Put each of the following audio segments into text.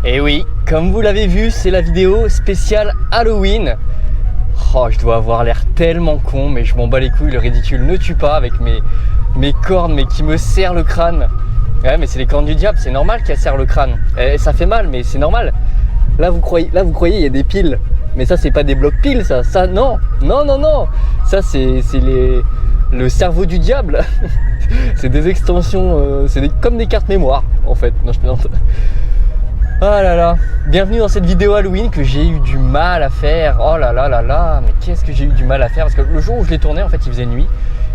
Et oui, comme vous l'avez vu, c'est la vidéo spéciale Halloween. Oh, je dois avoir l'air tellement con, mais je m'en bats les couilles, le ridicule ne tue pas avec mes cornes, mais qui me serrent le crâne. Ouais, mais c'est les cornes du diable, c'est normal qu'elles serrent le crâne. Et ça fait mal, mais c'est normal. Là, vous croyez, il y a des piles. Mais ça, c'est pas des blocs piles, ça. Ça, non. Ça, c'est le cerveau du diable. C'est des extensions, comme des cartes mémoire, en fait. Non, je plaisante. Ah là là, bienvenue dans cette vidéo Halloween que j'ai eu du mal à faire. Oh là là là là, mais qu'est-ce que j'ai eu du mal à faire. Parce que le jour où je l'ai tourné, en fait, il faisait nuit.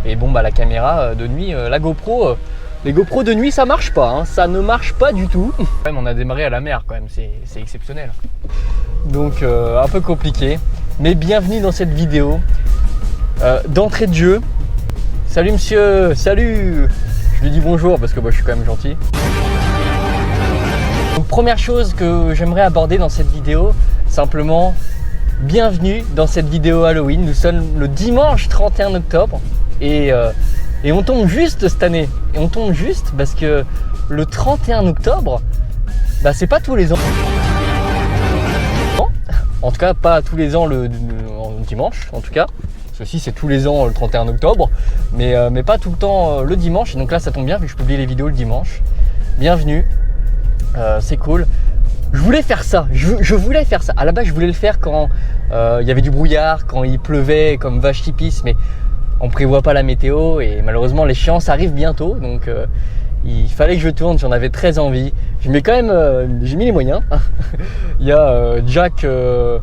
Et bon, bah la caméra de nuit, la GoPro, les GoPro de nuit, ça marche pas, hein. Ça ne marche pas du tout. Même, on a démarré à la mer quand même, c'est exceptionnel. Donc, un peu compliqué. Mais bienvenue dans cette vidéo. D'entrée de jeu. Salut monsieur, salut. Je lui dis bonjour parce que moi, je suis quand même gentil. Donc, première chose que j'aimerais aborder dans cette vidéo, simplement, bienvenue dans cette vidéo Halloween. Nous sommes le dimanche 31 octobre et on tombe juste cette année. Et on tombe juste parce que le 31 octobre, bah, c'est pas tous les ans. En tout cas, pas tous les ans le dimanche, en tout cas. Ceci, c'est tous les ans le 31 octobre, mais pas tout le temps le dimanche. Et donc là, ça tombe bien vu que je publie les vidéos le dimanche. Bienvenue. C'est cool. Je voulais faire ça. Je voulais faire ça. À la base, je voulais le faire quand il y avait du brouillard, quand il pleuvait comme vache qui pisse, mais on prévoit pas la météo et malheureusement l'échéance arrive bientôt. Donc il fallait que je tourne. J'en avais très envie. Je mets quand même, j'ai mis les moyens. Il y a Jack, il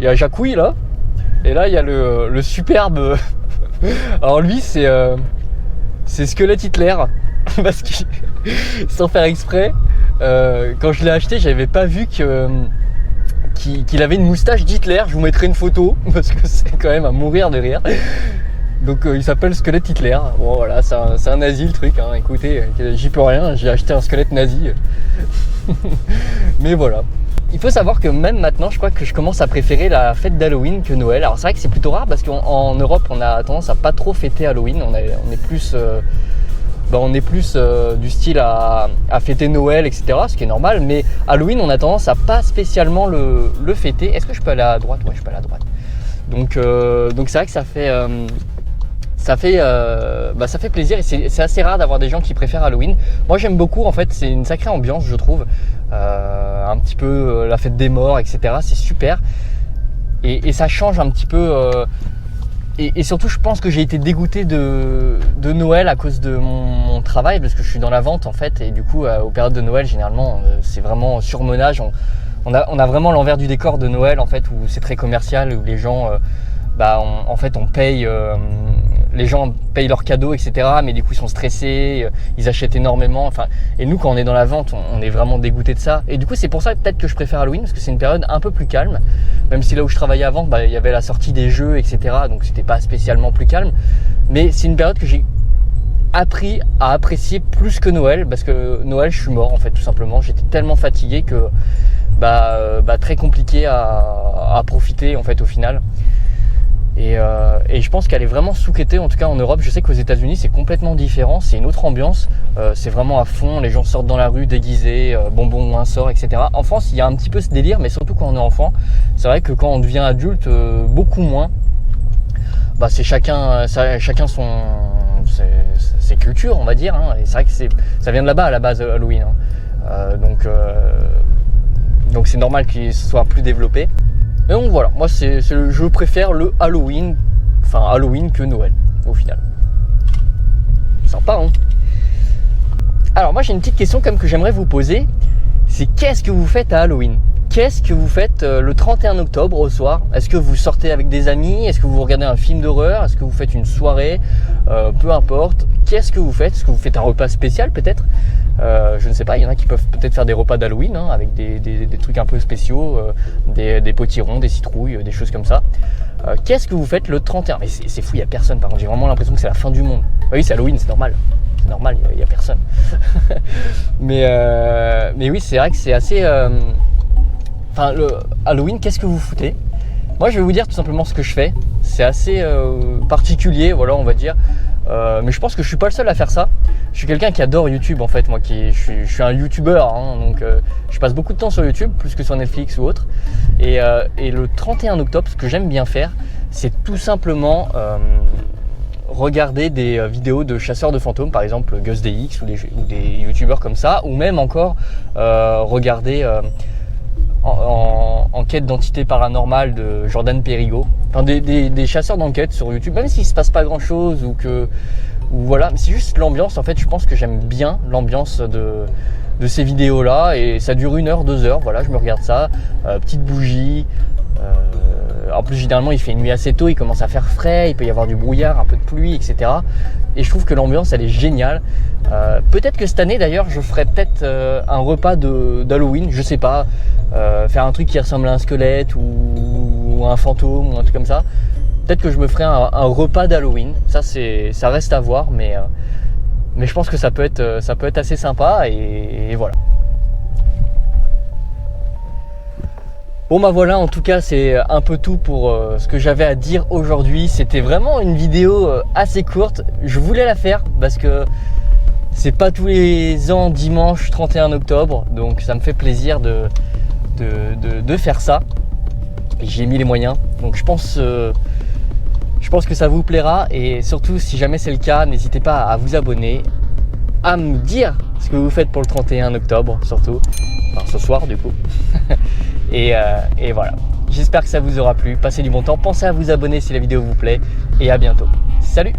y a Jacouille là, et là il y a le superbe. Alors lui c'est Squelette Hitler parce que sans faire exprès. Quand je l'ai acheté, j'avais pas vu qu'il avait une moustache d'Hitler. Je vous mettrai une photo parce que c'est quand même à mourir de rire. Donc il s'appelle Squelette Hitler. Bon voilà, c'est un nazi le truc, hein. Écoutez, j'y peux rien, j'ai acheté un squelette nazi. Mais voilà. Il faut savoir que même maintenant, je crois que je commence à préférer la fête d'Halloween que Noël. Alors c'est vrai que c'est plutôt rare parce qu'en Europe, on a tendance à pas trop fêter Halloween. On est plus du style à fêter Noël, etc. Ce qui est normal, mais Halloween, on a tendance à pas spécialement le fêter. Est-ce que je peux aller à droite? Ouais, je peux aller à droite. Donc c'est vrai que ça fait plaisir et c'est assez rare d'avoir des gens qui préfèrent Halloween. Moi, j'aime beaucoup, en fait, c'est une sacrée ambiance, je trouve. Un petit peu la fête des morts, etc. C'est super. Et ça change un petit peu... Et surtout, je pense que j'ai été dégoûté de Noël à cause de mon travail, parce que je suis dans la vente en fait, et du coup, aux périodes de Noël, généralement, c'est vraiment surmenage. On a vraiment l'envers du décor de Noël en fait, où c'est très commercial, où les gens, on paye, les gens payent leurs cadeaux, etc. Mais du coup, ils sont stressés, ils achètent énormément. Enfin, et nous, quand on est dans la vente, on est vraiment dégoûté de ça. Et du coup, c'est pour ça peut-être que je préfère Halloween, parce que c'est une période un peu plus calme. Même si là où je travaillais avant, il y avait la sortie des jeux, etc. Donc c'était pas spécialement plus calme. Mais c'est une période que j'ai appris à apprécier plus que Noël, parce que Noël, je suis mort en fait, tout simplement. J'étais tellement fatigué que très compliqué à profiter en fait au final. Et je pense qu'elle est vraiment sous-cotée, en tout cas en Europe. Je sais qu'aux États-Unis c'est complètement différent, c'est une autre ambiance, c'est vraiment à fond, les gens sortent dans la rue déguisés, bonbons un sort, etc. En France il y a un petit peu ce délire, mais surtout quand on est enfant. C'est vrai que quand on devient adulte, beaucoup moins. C'est chacun ses cultures, on va dire, hein. Et c'est vrai que ça vient de là-bas à la base Halloween, hein. Donc c'est normal qu'il soit plus développé. Et donc voilà, moi je préfère le Halloween que Noël au final. Sympa, hein. Alors moi j'ai une petite question comme que j'aimerais vous poser, c'est qu'est-ce que vous faites à Halloween? Qu'est-ce que vous faites le 31 octobre au soir? Est-ce que vous sortez avec des amis? Est-ce que vous regardez un film d'horreur? Est-ce que vous faites une soirée? Peu importe. Qu'est-ce que vous faites? Est-ce que vous faites un repas spécial peut-être? Je ne sais pas, il y en a qui peuvent peut-être faire des repas d'Halloween, hein, avec des trucs un peu spéciaux, des potirons, des citrouilles, des choses comme ça. Qu'est-ce que vous faites le 31? Mais c'est fou, il n'y a personne par contre, j'ai vraiment l'impression que c'est la fin du monde. Oui, c'est Halloween, c'est normal. C'est normal, il n'y a personne. mais oui, c'est vrai que c'est assez... le Halloween, qu'est-ce que vous foutez? Moi, je vais vous dire tout simplement ce que je fais. C'est assez particulier, voilà, on va dire. Mais je pense que je suis pas le seul à faire ça. Je suis quelqu'un qui adore YouTube en fait, moi je suis un YouTuber, hein, donc je passe beaucoup de temps sur YouTube, plus que sur Netflix ou autre. Et le 31 octobre, ce que j'aime bien faire, c'est tout simplement regarder des vidéos de chasseurs de fantômes, par exemple GusDX ou des YouTubeurs comme ça, ou même encore regarder en quête d'entité paranormale de Jordan Perigo, enfin des chasseurs d'enquête sur YouTube, même s'il se passe pas grand chose ou voilà, c'est juste l'ambiance. En fait, je pense que j'aime bien l'ambiance de ces vidéos là, et ça dure 1 heure, 2 heures, voilà, je me regarde ça, petite bougie. En plus, généralement, il fait une nuit assez tôt, il commence à faire frais, il peut y avoir du brouillard, un peu de pluie, etc. Et je trouve que l'ambiance, elle est géniale. Peut-être que cette année, d'ailleurs, je ferai peut-être un repas d'Halloween, je sais pas, faire un truc qui ressemble à un squelette ou un fantôme ou un truc comme ça. Peut-être que je me ferai un repas d'Halloween. Ça reste à voir, mais je pense que ça peut être assez sympa, et voilà. Bon bah voilà, en tout cas c'est un peu tout pour ce que j'avais à dire aujourd'hui. C'était vraiment une vidéo assez courte. Je voulais la faire parce que c'est pas tous les ans dimanche 31 octobre, donc ça me fait plaisir de faire ça. Et j'ai mis les moyens, donc je pense que ça vous plaira, et surtout si jamais c'est le cas, n'hésitez pas à vous abonner, à me dire ce que vous faites pour le 31 octobre surtout, enfin ce soir du coup. Et voilà, j'espère que ça vous aura plu, passez du bon temps, pensez à vous abonner si la vidéo vous plaît, et à bientôt. Salut!